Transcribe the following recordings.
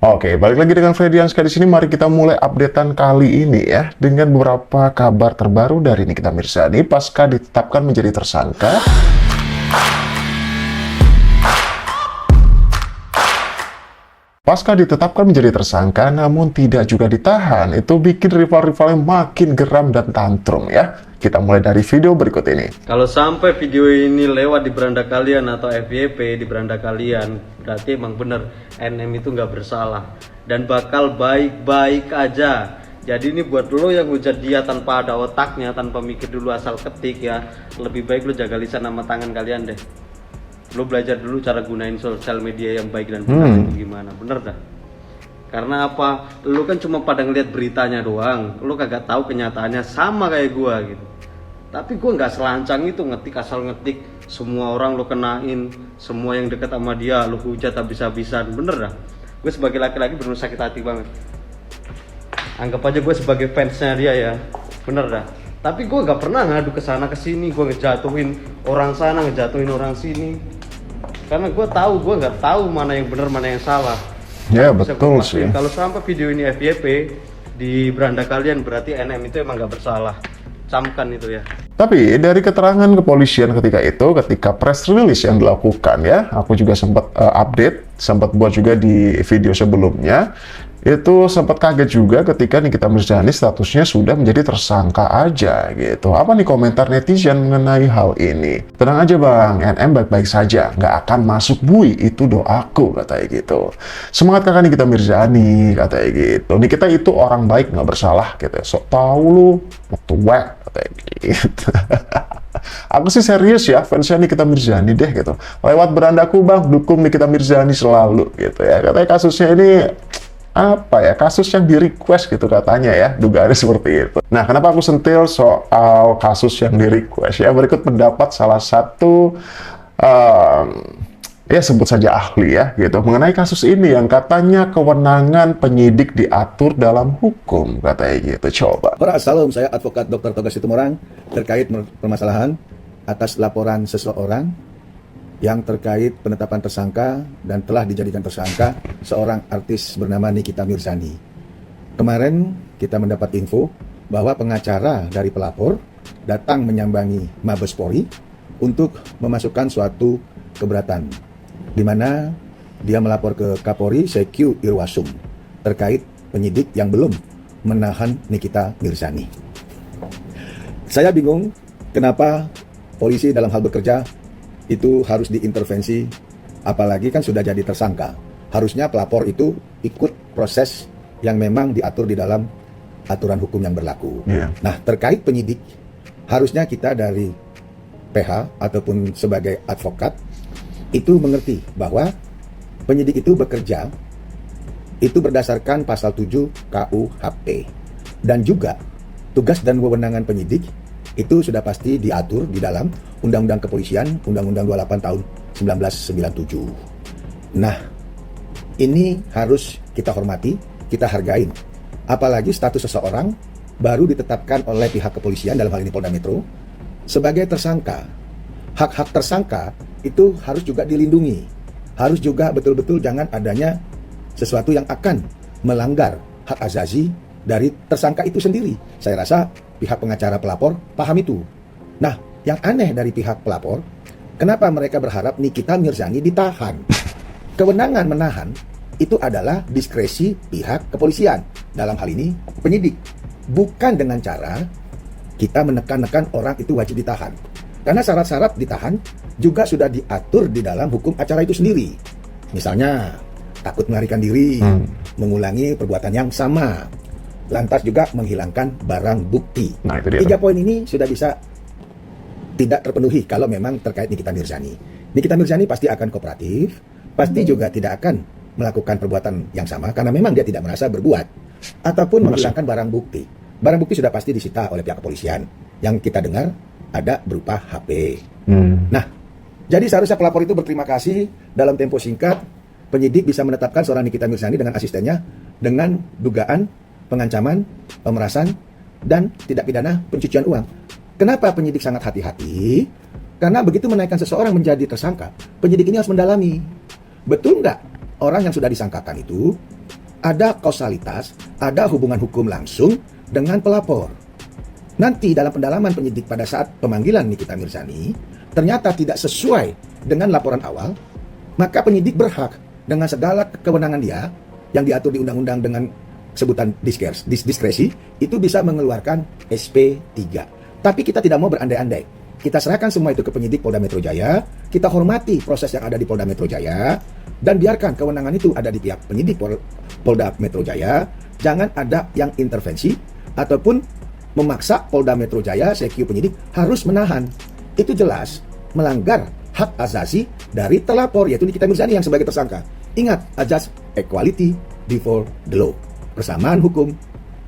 Oke, balik lagi dengan Fredianska di sini. Mari kita mulai updatean kali ini ya dengan beberapa kabar terbaru dari Nikita Mirzani pasca ditetapkan menjadi tersangka. Pasca ditetapkan menjadi tersangka namun tidak juga ditahan, itu bikin rival-rivalnya makin geram dan tantrum ya. Kita mulai dari video berikut ini. Kalau sampai video ini lewat di beranda kalian atau FYP di beranda kalian, berarti emang bener NM itu nggak bersalah dan bakal baik-baik aja. Jadi ini buat lo yang hujat dia tanpa ada otaknya, tanpa mikir dulu asal ketik ya, lebih baik lo jaga lisan sama tangan kalian deh. Lo belajar dulu cara gunain sosial media yang baik dan benar itu gimana, bener dah. Karena apa? Lo kan cuma pada ngeliat beritanya doang, lo kagak tahu kenyataannya sama kayak gua gitu. Tapi gue nggak selancang itu ngetik asal ngetik, semua orang lo kenain, semua yang deket sama dia lo hujat habis-habisan, bener dah. Gue sebagai laki-laki bener sakit hati banget. Anggap aja gue sebagai fansnya dia ya, bener dah. Tapi gue nggak pernah ngadu kesana kesini, gue ngejatuhin orang sana, ngejatuhin orang sini. Karena gue nggak tahu mana yang bener mana yang salah. Ya betul sih. Kalau sampai video ini FYP di beranda kalian berarti NM itu emang nggak bersalah. Camkan itu ya. Tapi dari keterangan kepolisian ketika press release yang dilakukan ya, aku juga sempat update, sempat buat juga di video sebelumnya, itu sempat kaget juga ketika Nikita Mirzani statusnya sudah menjadi tersangka aja gitu. Apa nih komentar netizen mengenai hal ini? Tenang aja bang, NM baik-baik saja, nggak akan masuk bui, itu doaku, katanya gitu. Semangat kakak Nikita Mirzani, katanya gitu. Nikita itu orang baik, nggak bersalah gitu. Sok tahu lu, waktu wek, katanya gitu. Aku sih serius ya, fansnya Nikita Mirzani deh gitu. Lewat berandaku bang, dukung Nikita Mirzani selalu gitu ya. Katanya kasusnya ini kasus yang di request gitu katanya ya, dugaannya seperti itu. Nah, kenapa aku sentil soal kasus yang di request ya? Berikut pendapat salah satu sebut saja ahli ya gitu mengenai kasus ini yang katanya kewenangan penyidik diatur dalam hukum, katanya gitu. Coba. Assalamualaikum, saya advokat Dr. Toga Situmorang terkait permasalahan atas laporan seseorang yang terkait penetapan tersangka dan telah dijadikan tersangka seorang artis bernama Nikita Mirzani. Kemarin kita mendapat info bahwa pengacara dari pelapor datang menyambangi Mabes Polri untuk memasukkan suatu keberatan, di mana dia melapor ke Kapolri CQ Irwasum terkait penyidik yang belum menahan Nikita Mirzani. Saya bingung kenapa polisi dalam hal bekerja itu harus diintervensi, apalagi kan sudah jadi tersangka. Harusnya pelapor itu ikut proses yang memang diatur di dalam aturan hukum yang berlaku. Nah, terkait penyidik, harusnya kita dari PH ataupun sebagai advokat itu mengerti bahwa penyidik itu bekerja itu berdasarkan pasal 7 KUHP. Dan juga tugas dan wewenangan penyidik itu sudah pasti diatur di dalam Undang-Undang Kepolisian, Undang-Undang 28 tahun 1997. Nah, ini harus kita hormati, kita hargain. Apalagi status seseorang baru ditetapkan oleh pihak kepolisian, dalam hal ini Polda Metro, sebagai tersangka. Hak-hak tersangka itu harus juga dilindungi. Harus juga betul-betul jangan adanya sesuatu yang akan melanggar hak azazi dari tersangka itu sendiri. Saya rasa pihak pengacara pelapor paham itu. Nah, yang aneh dari pihak pelapor, kenapa mereka berharap Nikita Mirzani ditahan? Kewenangan menahan itu adalah diskresi pihak kepolisian, dalam hal ini penyidik. Bukan dengan cara kita menekan-nekan orang itu wajib ditahan. Karena syarat-syarat ditahan juga sudah diatur di dalam hukum acara itu sendiri. Misalnya, takut melarikan diri, mengulangi perbuatan yang sama, lantas juga menghilangkan barang bukti. Nah, itu dia. 3 poin ini sudah bisa tidak terpenuhi kalau memang terkait Nikita Mirzani. Nikita Mirzani pasti akan kooperatif, pasti juga tidak akan melakukan perbuatan yang sama karena memang dia tidak merasa berbuat ataupun menghilangkan barang bukti. Barang bukti sudah pasti disita oleh pihak kepolisian. Yang kita dengar ada berupa HP. Nah, jadi seharusnya pelapor itu berterima kasih dalam tempo singkat penyidik bisa menetapkan seorang Nikita Mirzani dengan asistennya dengan dugaan pengancaman, pemerasan, dan tindak pidana pencucian uang. Kenapa penyidik sangat hati-hati? Karena begitu menaikkan seseorang menjadi tersangka, penyidik ini harus mendalami. Betul nggak orang yang sudah disangkakan itu ada kausalitas, ada hubungan hukum langsung dengan pelapor. Nanti dalam pendalaman penyidik pada saat pemanggilan Nikita Mirzani ternyata tidak sesuai dengan laporan awal, maka penyidik berhak dengan segala kewenangan dia yang diatur di undang-undang dengan sebutan diskresi, itu bisa mengeluarkan SP3. Tapi kita tidak mau berandai-andai. Kita serahkan semua itu ke penyidik Polda Metro Jaya, kita hormati proses yang ada di Polda Metro Jaya, dan biarkan kewenangan itu ada di pihak penyidik Polda Metro Jaya. Jangan ada yang intervensi ataupun memaksa Polda Metro Jaya, CQ penyidik harus menahan. Itu jelas melanggar hak asasi dari terlapor, yaitu Nikita Mirzani yang sebagai tersangka. Ingat, ajas equality before the law, persamaan hukum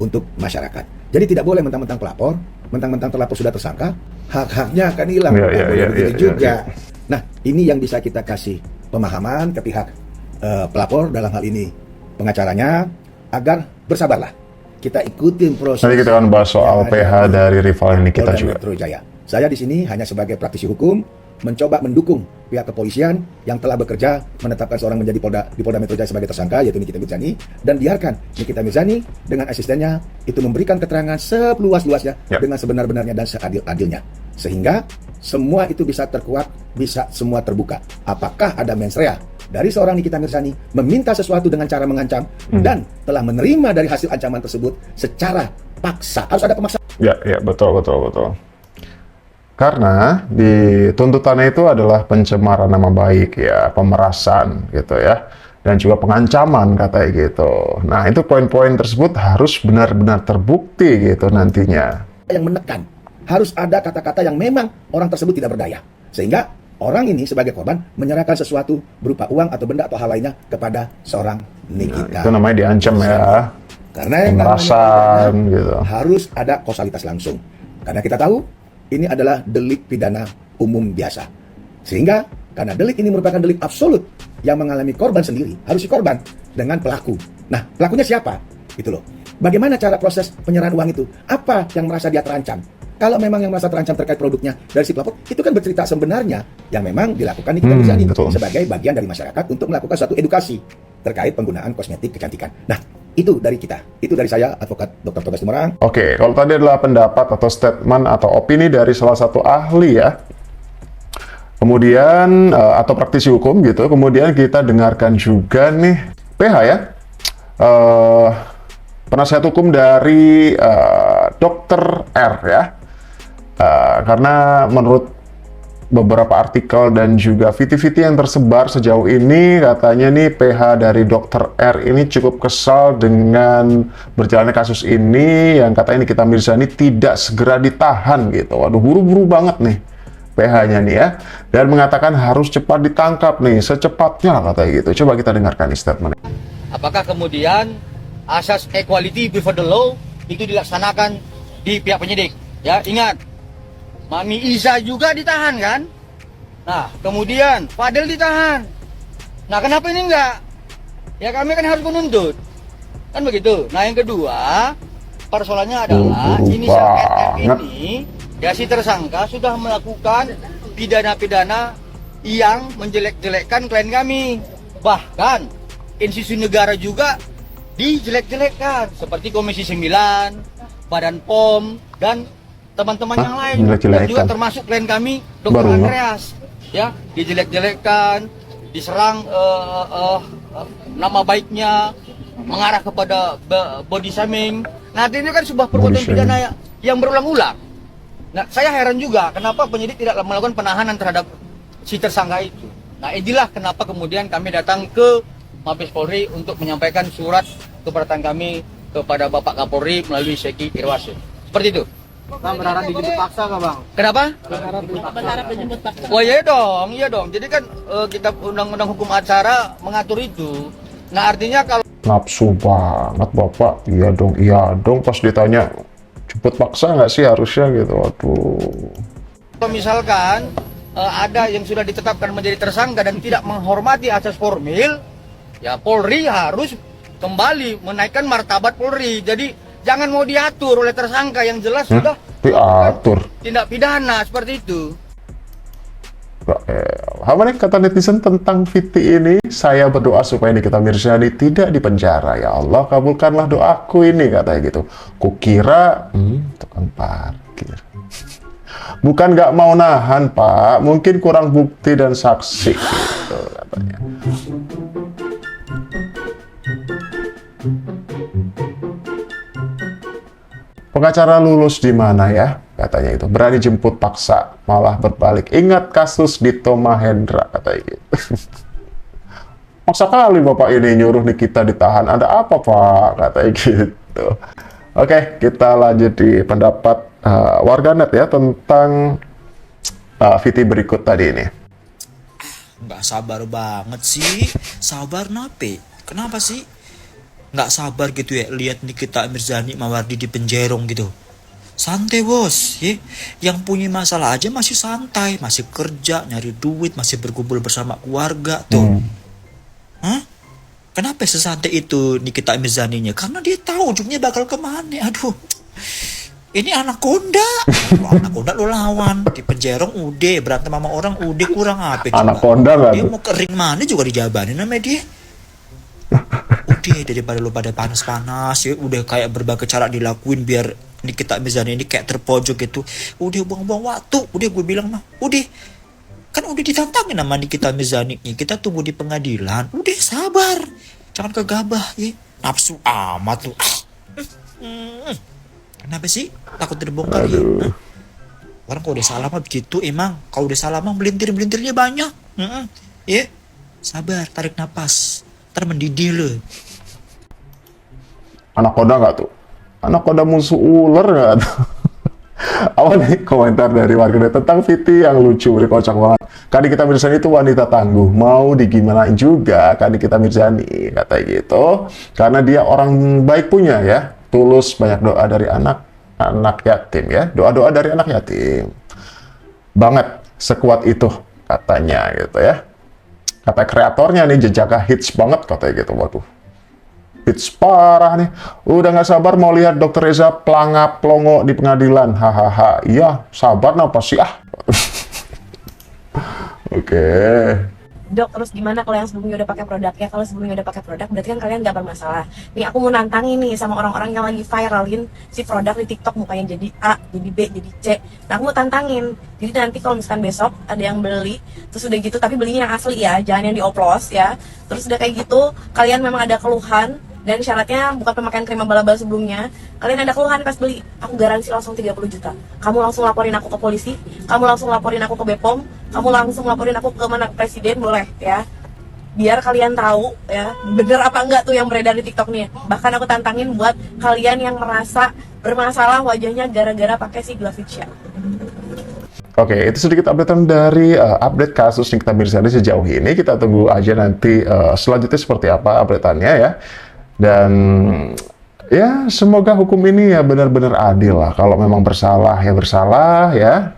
untuk masyarakat. Jadi tidak boleh mentang-mentang pelapor, mentang-mentang terlapor sudah tersangka, hak-haknya akan hilang. Begitu juga. Nah, ini yang bisa kita kasih pemahaman ke pihak pelapor, dalam hal ini pengacaranya, agar bersabarlah. Kita ikutin proses. Nanti kita akan bahas soal PH dari rival ini kita Polda juga. Metro Jaya. Saya di sini hanya sebagai praktisi hukum, mencoba mendukung pihak kepolisian yang telah bekerja menetapkan seorang menjadi di Polda Metro Jaya sebagai tersangka, yaitu Nikita Mirzani, dan biarkan Nikita Mirzani dengan asistennya itu memberikan keterangan seluas-luasnya dengan sebenar-benarnya dan seadil-adilnya, sehingga semua itu bisa terkuak, bisa semua terbuka. Apakah ada mens rea dari seorang Nikita Mirzani meminta sesuatu dengan cara mengancam dan telah menerima dari hasil ancaman tersebut secara paksa? Harus ada pemaksaan. Ya, betul. Karena di tuntutannya itu adalah pencemaran nama baik ya, pemerasan gitu ya, dan juga pengancaman katanya gitu. Nah, itu poin-poin tersebut harus benar-benar terbukti gitu nantinya. Yang menekan, harus ada kata-kata yang memang orang tersebut tidak berdaya, sehingga orang ini sebagai korban menyerahkan sesuatu berupa uang atau benda atau hal lainnya kepada seorang Nikita. Itu namanya diancam ya. Karena yang pemerasan gitu. Harus ada kausalitas langsung. Karena kita tahu ini adalah delik pidana umum biasa. Sehingga karena delik ini merupakan delik absolut yang mengalami korban sendiri, harus si korban dengan pelaku. Nah, pelakunya siapa? Gitu loh. Bagaimana cara proses penyerahan uang itu? Apa yang merasa dia terancam? Kalau memang yang merasa terancam terkait produknya dari si pelapor, itu kan bercerita sebenarnya yang memang dilakukan Nikita Mirzani sebagai bagian dari masyarakat untuk melakukan suatu edukasi terkait penggunaan kosmetik kecantikan. Nah, itu dari kita. Itu dari saya, Advokat Dr. Toga Situmorang. Oke, kalau tadi adalah pendapat atau statement atau opini dari salah satu ahli ya. Kemudian, atau praktisi hukum gitu. Kemudian kita dengarkan juga nih, PH ya. Penasihat hukum dari Dr. R ya. Karena menurut beberapa artikel dan juga VT-VT yang tersebar sejauh ini, katanya nih PH dari Dr. R ini cukup kesal dengan berjalannya kasus ini, yang katanya Nikita Mirzani tidak segera ditahan gitu. Waduh, buru-buru banget nih PH-nya nih ya, dan mengatakan harus cepat ditangkap nih, secepatnya katanya gitu. Coba kita dengarkan nih statement. Apakah kemudian asas equality before the law itu dilaksanakan di pihak penyidik? Ya, ingat, Mami Iza juga ditahan kan? Nah, kemudian Fadel ditahan. Nah, kenapa ini enggak? Ya kami kan harus menuntut. Kan begitu. Nah, yang kedua, persoalannya adalah inisial RR ini, ya si tersangka sudah melakukan pidana-pidana yang menjelek-jelekkan klien kami. Bahkan institusi negara juga dijelek-jelekkan, seperti Komisi 9, Badan POM, dan teman-teman yang lain, dan juga termasuk klien kami Dr. Andreas ya, dijelek-jelekkan, diserang nama baiknya, mengarah kepada body shaming. Nah, ini kan sebuah perbuatan pidana yang berulang-ulang. Nah, saya heran juga kenapa penyidik tidak melakukan penahanan terhadap si tersangka itu. Nah, inilah kenapa kemudian kami datang ke Mabes Polri untuk menyampaikan surat keberatan kami kepada Bapak Kapolri melalui Seki Irwasih. Seperti itu. Bang, berharap dijemput paksa nggak bang? Kenapa? Berharap dijemput paksa. Oh iya dong. Jadi kan kita undang-undang hukum acara mengatur itu. Nah, artinya kalau nafsu banget Bapak, iya dong. Pas ditanya jemput paksa nggak sih harusnya gitu. Waduh. Misalkan ada yang sudah ditetapkan menjadi tersangka dan tidak menghormati asas formil, ya Polri harus kembali menaikkan martabat Polri. Jadi jangan mau diatur oleh tersangka yang jelas sudah diatur tindak pidana seperti itu. Apa nih kata netizen tentang Viti ini? Saya berdoa supaya Nikita Mirzani tidak dipenjara. Ya Allah, kabulkanlah doaku ini, katanya gitu. Kukira, tukang parkir. Bukan nggak mau nahan, Pak. Mungkin kurang bukti dan saksi, gitu katanya. Pengacara lulus di mana ya? Katanya itu. Berani jemput paksa, malah berbalik. Ingat kasus Dito Mahendra, katanya gitu. Maksa kali Bapak ini nyuruh Nikita ditahan. Ada apa, Pak? Katanya gitu. Oke, kita lanjut di pendapat warganet ya tentang Viti berikut tadi ini. Nggak sabar banget sih. Sabar nape? Kenapa sih? Nggak sabar gitu ya lihat Nikita Mirzani Mawardi di penjerong gitu. Santai bos ya. Yang punya masalah aja masih santai, masih kerja, nyari duit, masih berkumpul bersama keluarga tuh. Hah? Kenapa sesantai itu Nikita Mirzaninya? Karena dia tahu ujungnya bakal kemana. Aduh, ini anakonda. Kalau anakonda lo lawan di penjerong udah, berantem sama orang udah, kurang apa coba. Anakonda nggak Dia tuh? mau ke ring mana juga dijabanin sama dia. Udah, daripada lo pada panas-panas ya, udah kayak berbagai cara dilakuin biar Nikita Mirzani ini kayak terpojok gitu. Udah buang-buang waktu, udah gue bilang mah, udah. Kan udah ditantangin sama Nikita Mirzani nih, kita tunggu di pengadilan. Udah sabar, jangan kegabah ya. Nafsu amat lu. Kenapa sih takut terbongkar ya? Hah? Orang kalau udah salah mah begitu emang. Kalau udah salah mah melintir-melintirnya banyak. Ya, sabar, tarik napas. Ntar mendidih lo. Anakonda nggak tuh? Anakonda musuh ular nggak tuh? Apa nih komentar dari warganet tentang Viti yang lucu, kocak banget. Kan Nikita Mirzani itu wanita tangguh, mau digimanain juga kan Nikita Mirzani, katanya gitu. Karena dia orang baik punya ya, tulus, banyak doa dari anak yatim ya, doa-doa dari anak yatim. Banget, sekuat itu katanya gitu ya. Kata kreatornya nih, jejaka hits banget katanya gitu, waduh. Hits parah nih. Udah nggak sabar mau lihat Dr. Reza pelangap-pelongo di pengadilan. Hahaha. Iya, sabar napa sih ah. Oke. Dok, terus gimana kalau yang sebelumnya udah pakai produknya? Kalau sebelumnya udah pakai produk, berarti kan kalian nggak bermasalah. Nih aku mau nantangin nih sama orang-orang yang lagi viralin si produk di TikTok, mukanya jadi A, jadi B, jadi C. Nah aku mau tantangin. Jadi nanti kalau misalkan besok ada yang beli, terus udah gitu, tapi belinya yang asli ya, jangan yang dioplos ya. Terus udah kayak gitu, kalian memang ada keluhan, dan syaratnya bukan pemakaian krim abal-abal sebelumnya. Kalian ada keluhan pas beli, aku garansi langsung 30 juta. Kamu langsung laporin aku ke polisi, kamu langsung laporin aku ke Bepom, kamu langsung laporin aku ke mana presiden, boleh ya. Biar kalian tahu ya, bener apa enggak tuh yang beredar di TikTok nih. Bahkan aku tantangin buat kalian yang merasa bermasalah wajahnya gara-gara pakai si Glavicia. Oke, itu sedikit updatean dari update kasus Nikita Mirzani sejauh ini. Kita tunggu aja nanti selanjutnya seperti apa updateannya ya. Dan ya semoga hukum ini ya benar-benar adil lah. Kalau memang bersalah ya bersalah ya.